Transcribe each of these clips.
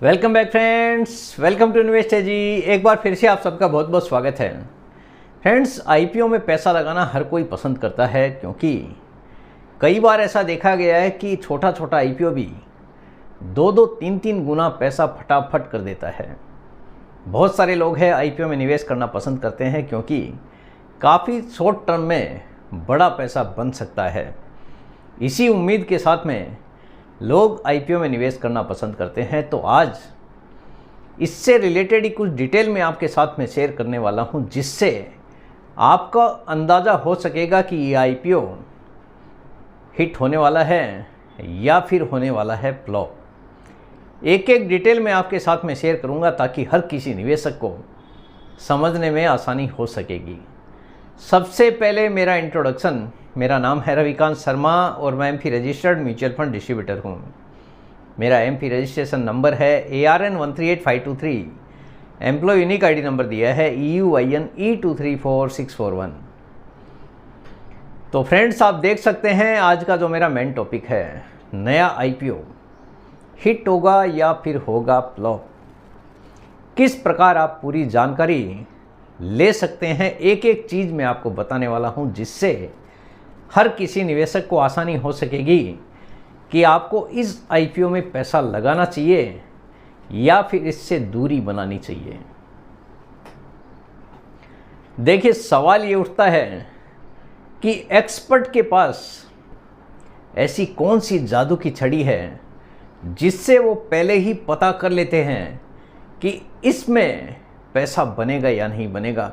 Welcome back friends, welcome to Invest ji. एक बार फिर से आप सबका बहुत बहुत स्वागत है। फ्रेंड्स, आईपीओ में पैसा लगाना हर कोई पसंद करता है, क्योंकि कई बार ऐसा देखा गया है कि छोटा छोटा आईपीओ भी 2-2, 3-3 गुना पैसा फटाफट कर देता है। बहुत सारे लोग हैं आईपीओ में निवेश करना पसंद करते हैं, क्योंकि काफ़ी शॉर्ट टर्म में बड़ा पैसा बन सकता है। इसी उम्मीद के साथ में लोग आईपीओ में निवेश करना पसंद करते हैं। तो आज इससे रिलेटेड ही कुछ डिटेल में आपके साथ में शेयर करने वाला हूं, जिससे आपका अंदाज़ा हो सकेगा कि ये आईपीओ हिट होने वाला है या फिर होने वाला है फ्लॉप। एक एक डिटेल में आपके साथ में शेयर करूंगा, ताकि हर किसी निवेशक को समझने में आसानी हो सकेगी। सबसे पहले मेरा इंट्रोडक्शन, मेरा नाम है रविकांत शर्मा और मैं MP registered mutual fund distributor हूँ। मेरा एमपी रजिस्ट्रेशन नंबर है ARN 138523। Employ unique ID number दिया है EUIN E234641। तो फ्रेंड्स, आप देख सकते हैं आज का जो मेरा मेन टॉपिक है, नया आईपीओ हिट होगा या फिर होगा फ्लॉप। किस प्रकार आप पूरी जानकारी ले सकते हैं, एक एक चीज़ मैं आपको बताने वाला हूं, जिससे हर किसी निवेशक को आसानी हो सकेगी कि आपको इस आईपीओ में पैसा लगाना चाहिए या फिर इससे दूरी बनानी चाहिए। देखिए, सवाल ये उठता है कि एक्सपर्ट के पास ऐसी कौन सी जादू की छड़ी है जिससे वो पहले ही पता कर लेते हैं कि इसमें पैसा बनेगा या नहीं बनेगा।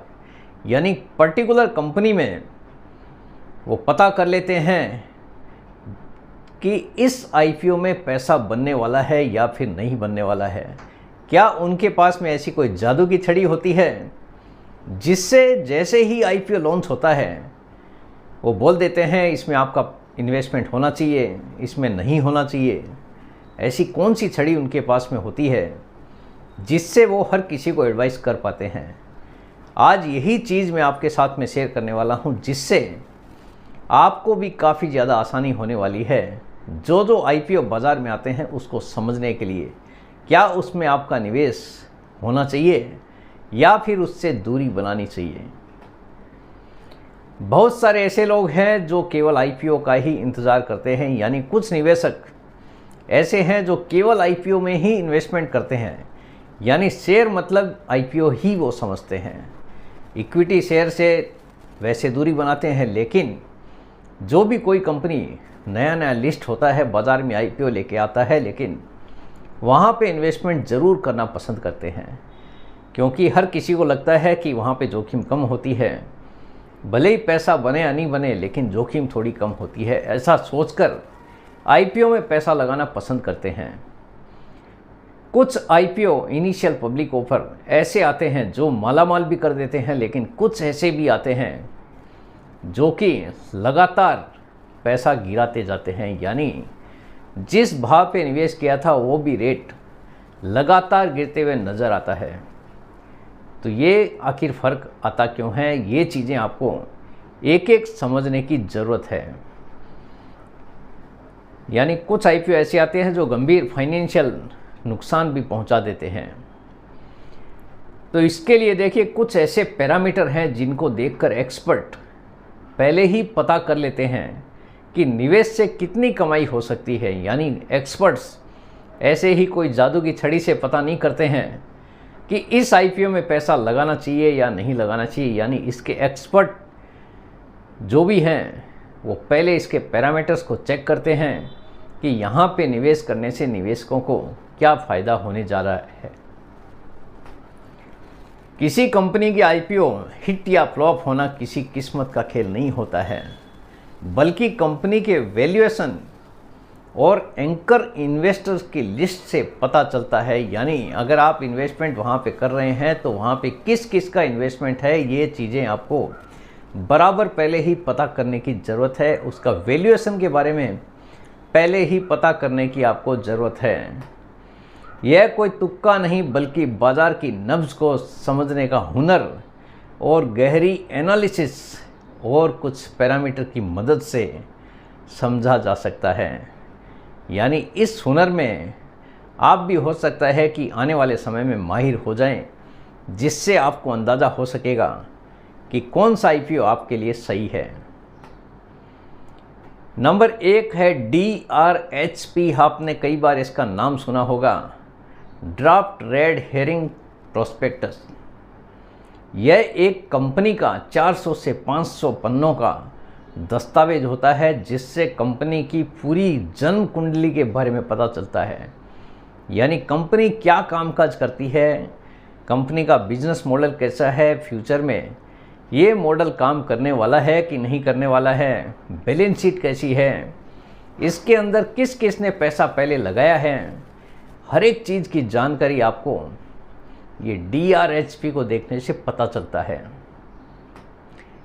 यानी पर्टिकुलर कंपनी में वो पता कर लेते हैं कि इस आईपीओ में पैसा बनने वाला है या फिर नहीं बनने वाला है। क्या उनके पास में ऐसी कोई जादू की छड़ी होती है जिससे जैसे ही आईपीओ लॉन्च होता है वो बोल देते हैं इसमें आपका इन्वेस्टमेंट होना चाहिए, इसमें नहीं होना चाहिए। ऐसी कौन सी छड़ी उनके पास में होती है जिससे वो हर किसी को एडवाइस कर पाते हैं। आज यही चीज़ मैं आपके साथ में शेयर करने वाला हूं, जिससे आपको भी काफ़ी ज़्यादा आसानी होने वाली है जो आईपीओ बाज़ार में आते हैं उसको समझने के लिए। क्या उसमें आपका निवेश होना चाहिए या फिर उससे दूरी बनानी चाहिए। बहुत सारे ऐसे लोग हैं जो केवल आईपीओ का ही इंतज़ार करते हैं। यानी कुछ निवेशक ऐसे हैं जो केवल आईपीओ में ही इन्वेस्टमेंट करते हैं। यानी शेयर मतलब आईपीओ ही वो समझते हैं। इक्विटी शेयर से वैसे दूरी बनाते हैं, लेकिन जो भी कोई कंपनी नया नया लिस्ट होता है, बाज़ार में आईपीओ लेके आता है, लेकिन वहाँ पे इन्वेस्टमेंट ज़रूर करना पसंद करते हैं, क्योंकि हर किसी को लगता है कि वहाँ पे जोखिम कम होती है। भले ही पैसा बने या नहीं बने, लेकिन जोखिम थोड़ी कम होती है। ऐसा सोचकर आईपीओ में पैसा लगाना पसंद करते हैं। कुछ आईपीओ इनिशियल पब्लिक ऑफर ऐसे आते हैं जो मालामाल भी कर देते हैं, लेकिन कुछ ऐसे भी आते हैं जो कि लगातार पैसा गिराते जाते हैं। यानी जिस भाव पे निवेश किया था वो भी रेट लगातार गिरते हुए नज़र आता है। तो ये आखिर फ़र्क आता क्यों है, ये चीज़ें आपको एक एक समझने की ज़रूरत है। यानी कुछ आईपीओ ऐसे आते हैं जो गंभीर फाइनेंशियल नुकसान भी पहुंचा देते हैं। तो इसके लिए देखिए, कुछ ऐसे पैरामीटर हैं जिनको देखकर एक्सपर्ट पहले ही पता कर लेते हैं कि निवेश से कितनी कमाई हो सकती है। यानी एक्सपर्ट्स ऐसे ही कोई जादू की छड़ी से पता नहीं करते हैं कि इस आईपीओ में पैसा लगाना चाहिए या नहीं लगाना चाहिए। यानी इसके एक्सपर्ट जो भी हैं वो पहले इसके पैरामीटर्स को चेक करते हैं कि यहाँ पे निवेश करने से निवेशकों को क्या फ़ायदा होने जा रहा है। किसी कंपनी की आईपीओ हिट या फ्लॉप होना किसी किस्मत का खेल नहीं होता है, बल्कि कंपनी के वैल्यूएशन और एंकर इन्वेस्टर्स की लिस्ट से पता चलता है। यानी अगर आप इन्वेस्टमेंट वहाँ पे कर रहे हैं तो वहाँ पे किस किस का इन्वेस्टमेंट है, ये चीज़ें आपको बराबर पहले ही पता करने की ज़रूरत है। उसका वैल्यूएशन के बारे में पहले ही पता करने की आपको ज़रूरत है। यह कोई तुक्का नहीं, बल्कि बाज़ार की नब्ज़ को समझने का हुनर और गहरी एनालिसिस और कुछ पैरामीटर की मदद से समझा जा सकता है। यानी इस हुनर में आप भी हो सकता है कि आने वाले समय में माहिर हो जाएं, जिससे आपको अंदाज़ा हो सकेगा कि कौन सा आईपीओ आपके लिए सही है। नंबर 1 है DRHP। आपने कई बार इसका नाम सुना होगा, ड्राफ्ट रेड हेरिंग प्रोस्पेक्टस। यह एक कंपनी का 400 से 500 पन्नों का दस्तावेज होता है, जिससे कंपनी की पूरी जन्म कुंडली के बारे में पता चलता है। यानी कंपनी क्या कामकाज करती है, कंपनी का बिजनेस मॉडल कैसा है, फ्यूचर में ये मॉडल काम करने वाला है कि नहीं करने वाला है, बैलेंस शीट कैसी है, इसके अंदर किस किस ने पैसा पहले लगाया है, हर एक चीज़ की जानकारी आपको ये DRHP को देखने से पता चलता है।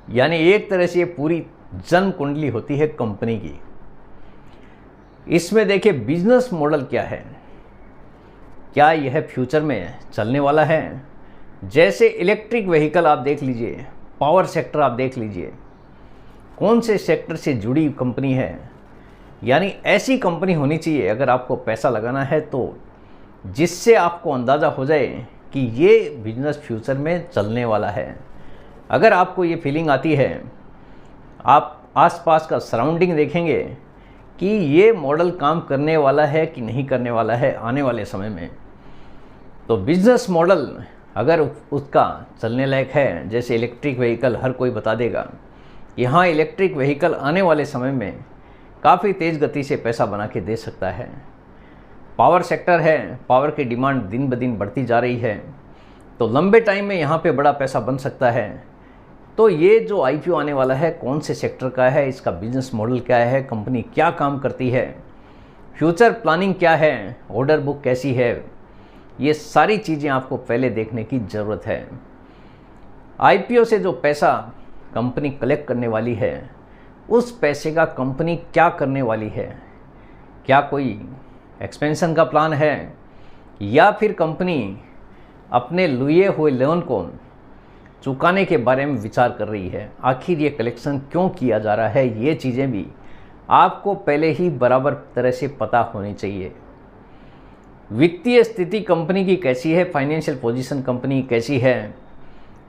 यानी एक तरह से ये पूरी जन्म कुंडली होती है कंपनी की। इसमें देखिए बिजनेस मॉडल क्या है, क्या यह फ्यूचर में चलने वाला है। जैसे इलेक्ट्रिक व्हीकल आप देख लीजिए, पावर सेक्टर आप देख लीजिए, कौन से सेक्टर से जुड़ी कंपनी है। यानी ऐसी कंपनी होनी चाहिए अगर आपको पैसा लगाना है तो, जिससे आपको अंदाज़ा हो जाए कि ये बिजनेस फ्यूचर में चलने वाला है। अगर आपको ये फीलिंग आती है, आप आसपास का सराउंडिंग देखेंगे कि ये मॉडल काम करने वाला है कि नहीं करने वाला है आने वाले समय में, तो बिजनेस मॉडल अगर उसका चलने लायक है, जैसे इलेक्ट्रिक व्हीकल हर कोई बता देगा कि हाँ इलेक्ट्रिक व्हीकल आने वाले समय में काफ़ी तेज़ गति से पैसा बना के दे सकता है। पावर सेक्टर है, पावर की डिमांड दिन ब दिन बढ़ती जा रही है, तो लंबे टाइम में यहाँ पे बड़ा पैसा बन सकता है। तो ये जो आईपीओ आने वाला है कौन से सेक्टर का है, इसका बिजनेस मॉडल क्या है, कंपनी क्या काम करती है, फ्यूचर प्लानिंग क्या है, ऑर्डर बुक कैसी है, ये सारी चीज़ें आपको पहले देखने की ज़रूरत है। आईपीओ से जो पैसा कंपनी कलेक्ट करने वाली है, उस पैसे का कंपनी क्या करने वाली है, क्या कोई एक्सपेंशन का प्लान है, या फिर कंपनी अपने लिए हुए लोन को चुकाने के बारे में विचार कर रही है। आखिर ये कलेक्शन क्यों किया जा रहा है, ये चीज़ें भी आपको पहले ही बराबर तरह से पता होनी चाहिए। वित्तीय स्थिति कंपनी की कैसी है, फाइनेंशियल पोजीशन कंपनी कैसी है,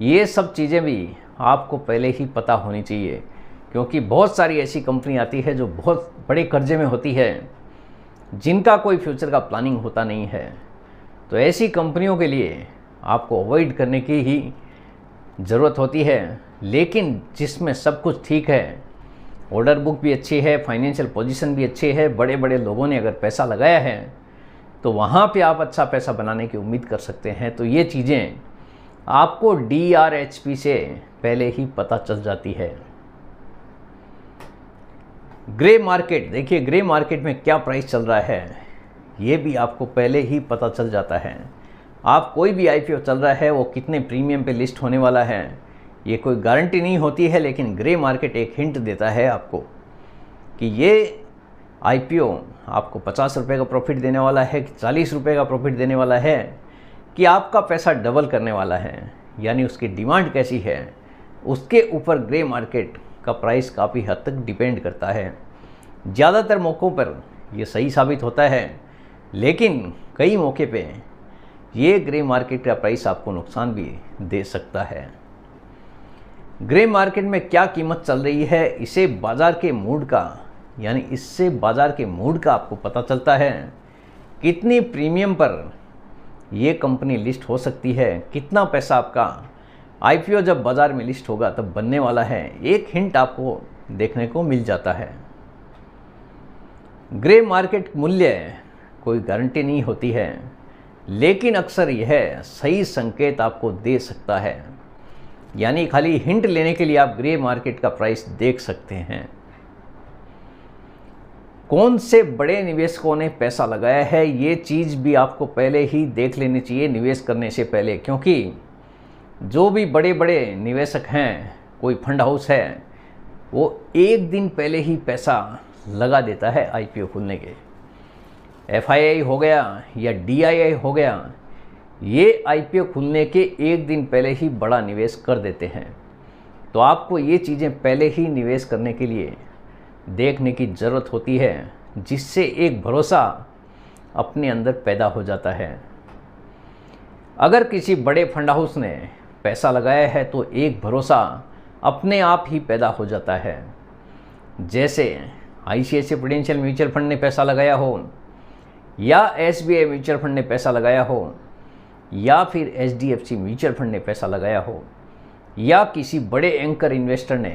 ये सब चीज़ें भी आपको पहले ही पता होनी चाहिए। क्योंकि बहुत सारी ऐसी कंपनी आती है जो बहुत बड़े कर्जे में होती है, जिनका कोई फ्यूचर का प्लानिंग होता नहीं है। तो ऐसी कंपनियों के लिए आपको अवॉइड करने की ही ज़रूरत होती है। लेकिन जिसमें सब कुछ ठीक है, ऑर्डर बुक भी अच्छी है, फाइनेंशियल पोजीशन भी अच्छी है, बड़े बड़े लोगों ने अगर पैसा लगाया है, तो वहाँ पे आप अच्छा पैसा बनाने की उम्मीद कर सकते हैं। तो ये चीज़ें आपको DRHP से पहले ही पता चल जाती है। ग्रे मार्केट, देखिए ग्रे मार्केट में क्या प्राइस चल रहा है, ये भी आपको पहले ही पता चल जाता है। आप कोई भी आईपीओ चल रहा है वो कितने प्रीमियम पे लिस्ट होने वाला है, ये कोई गारंटी नहीं होती है, लेकिन ग्रे मार्केट एक हिंट देता है आपको कि ये आईपीओ आपको 50 रुपये का प्रॉफिट देने वाला है कि 40 रुपये का प्रॉफिट देने वाला है, कि आपका पैसा डबल करने वाला है। यानी उसकी डिमांड कैसी है, उसके ऊपर ग्रे मार्केट का प्राइस काफ़ी हद तक डिपेंड करता है। ज़्यादातर मौक़ों पर ये सही साबित होता है, लेकिन कई मौके पे ये ग्रे मार्केट का प्राइस आपको नुकसान भी दे सकता है। ग्रे मार्केट में क्या कीमत चल रही है, इसे बाज़ार के मूड का, यानी इससे बाज़ार के मूड का आपको पता चलता है। कितनी प्रीमियम पर ये कंपनी लिस्ट हो सकती है, कितना पैसा आपका आईपीओ जब बाज़ार में लिस्ट होगा तब बनने वाला है, एक हिंट आपको देखने को मिल जाता है। ग्रे मार्केट मूल्य कोई गारंटी नहीं होती है, लेकिन अक्सर यह सही संकेत आपको दे सकता है। यानी खाली हिंट लेने के लिए आप ग्रे मार्केट का प्राइस देख सकते हैं। कौन से बड़े निवेशकों ने पैसा लगाया है, ये चीज़ भी आपको पहले ही देख लेनी चाहिए निवेश करने से पहले। क्योंकि जो भी बड़े बड़े निवेशक हैं, कोई फंड हाउस है, वो एक दिन पहले ही पैसा लगा देता है आईपीओ खुलने के। FII हो गया या DII हो गया, ये आईपीओ खुलने के एक दिन पहले ही बड़ा निवेश कर देते हैं। तो आपको ये चीज़ें पहले ही निवेश करने के लिए देखने की ज़रूरत होती है, जिससे एक भरोसा अपने अंदर पैदा हो जाता है। अगर किसी बड़े फंड हाउस ने पैसा लगाया है तो एक भरोसा अपने आप ही पैदा हो जाता है। जैसे ICICI प्रूडेंशियल म्यूचुअल फंड ने पैसा लगाया हो, या SBI म्यूचुअल फंड ने पैसा लगाया हो, या फिर HDFC म्यूचुअल फंड ने पैसा लगाया हो, या किसी बड़े एंकर इन्वेस्टर ने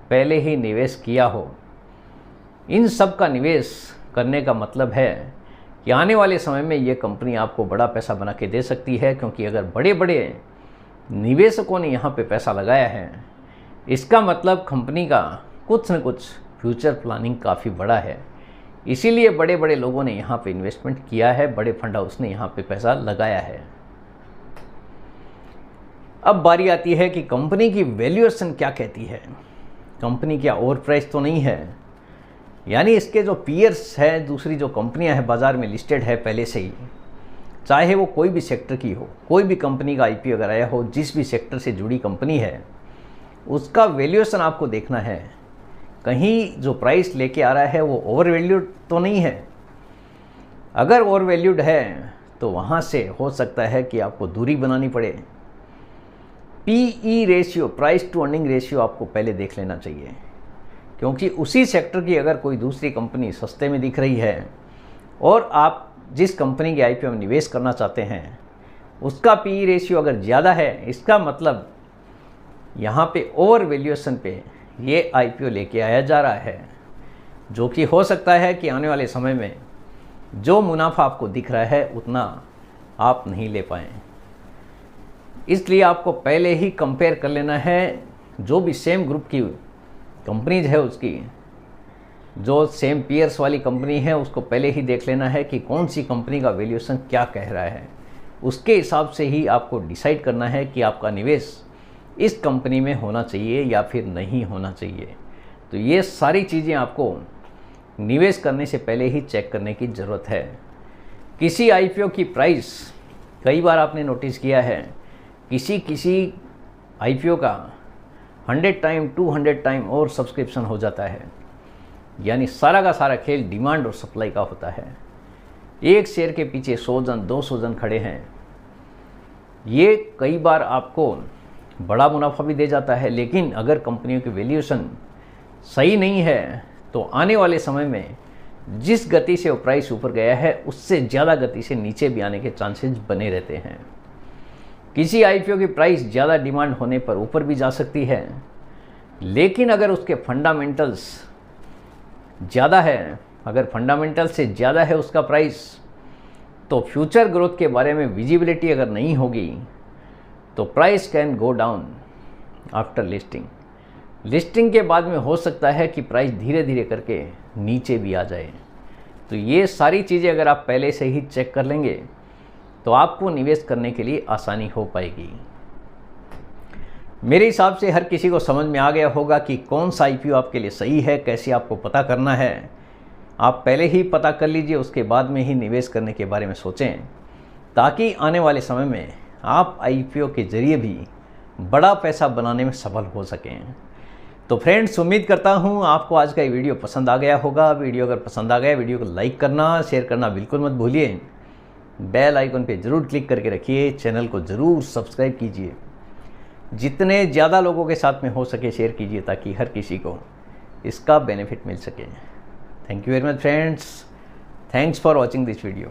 पहले ही निवेश किया हो। इन सब का निवेश करने का मतलब है कि आने वाले समय में ये कंपनी आपको बड़ा पैसा बना के दे सकती है, क्योंकि अगर बड़े बड़े निवेशकों ने यहाँ पे पैसा लगाया है, इसका मतलब कंपनी का कुछ न कुछ फ्यूचर प्लानिंग काफ़ी बड़ा है। इसीलिए बड़े बड़े लोगों ने यहाँ पे इन्वेस्टमेंट किया है, बड़े फंड हाउस ने यहाँ पे पैसा लगाया है। अब बारी आती है कि कंपनी की वैल्यूएशन क्या कहती है। कंपनी क्या ओवर प्राइस तो नहीं है, यानी इसके जो पीयर्स हैं, दूसरी जो कंपनियां हैं बाज़ार में लिस्टेड है पहले से ही, चाहे वो कोई भी सेक्टर की हो, कोई भी कंपनी का IPO अगर आया हो, जिस भी सेक्टर से जुड़ी कंपनी है, उसका वैल्यूएशन आपको देखना है। कहीं जो प्राइस लेके आ रहा है वो ओवर वैल्यूड तो नहीं है। अगर ओवर वैल्यूड है तो वहाँ से हो सकता है कि आपको दूरी बनानी पड़े। PE ratio, price to earning ratio, आपको पहले देख लेना चाहिए, क्योंकि उसी सेक्टर की अगर कोई दूसरी कंपनी सस्ते में दिख रही है और आप जिस कंपनी के IPO में निवेश करना चाहते हैं उसका PE रेशियो अगर ज़्यादा है, इसका मतलब यहाँ पे ओवर वैल्यूएशन पे ये IPO लेके आया जा रहा है, जो कि हो सकता है कि आने वाले समय में जो मुनाफा आपको दिख रहा है उतना आप नहीं ले पाएँ। इसलिए आपको पहले ही कंपेयर कर लेना है, जो भी सेम ग्रुप की कंपनीज है उसकी, जो सेम पीयर्स वाली कंपनी है, उसको पहले ही देख लेना है कि कौन सी कंपनी का वैल्यूएशन क्या कह रहा है। उसके हिसाब से ही आपको डिसाइड करना है कि आपका निवेश इस कंपनी में होना चाहिए या फिर नहीं होना चाहिए। तो ये सारी चीज़ें आपको निवेश करने से पहले ही चेक करने की ज़रूरत है। किसी IPO की प्राइस, कई बार आपने नोटिस किया है, किसी IPO का 100 टाइम 200 टाइम और सब्सक्रिप्शन हो जाता है। यानी सारा का सारा खेल डिमांड और सप्लाई का होता है। एक शेयर के पीछे 100 जन 200 जन खड़े हैं। ये कई बार आपको बड़ा मुनाफा भी दे जाता है, लेकिन अगर कंपनियों की वैल्यूएशन सही नहीं है तो आने वाले समय में जिस गति से वो प्राइस ऊपर गया है उससे ज़्यादा गति से नीचे भी आने के चांसेस बने रहते हैं। किसी IPO की प्राइस ज़्यादा डिमांड होने पर ऊपर भी जा सकती है, लेकिन अगर उसके फंडामेंटल्स ज़्यादा है, अगर फंडामेंटल से ज़्यादा है उसका प्राइस, तो फ्यूचर ग्रोथ के बारे में विजिबिलिटी अगर नहीं होगी तो price can go down after listing. Listing के बाद में हो सकता है कि प्राइस धीरे धीरे करके नीचे भी आ जाए। तो ये सारी चीज़ें अगर आप पहले से ही चेक कर लेंगे तो आपको निवेश करने के लिए आसानी हो पाएगी। मेरे हिसाब से हर किसी को समझ में आ गया होगा कि कौन सा IPO आपके लिए सही है, कैसे आपको पता करना है। आप पहले ही पता कर लीजिए, उसके बाद में ही निवेश करने के बारे में सोचें, ताकि आने वाले समय में आप IPO के ज़रिए भी बड़ा पैसा बनाने में सफल हो सकें। तो फ्रेंड्स, उम्मीद करता हूँ आपको आज का ये वीडियो पसंद आ गया होगा। वीडियो अगर पसंद आ गया, वीडियो को लाइक करना, शेयर करना बिल्कुल मत भूलिए। बेल आइकन पे ज़रूर क्लिक करके रखिए, चैनल को ज़रूर सब्सक्राइब कीजिए। जितने ज़्यादा लोगों के साथ में हो सके शेयर कीजिए, ताकि हर किसी को इसका बेनिफिट मिल सके। Thank you very much friends, thanks for watching this video.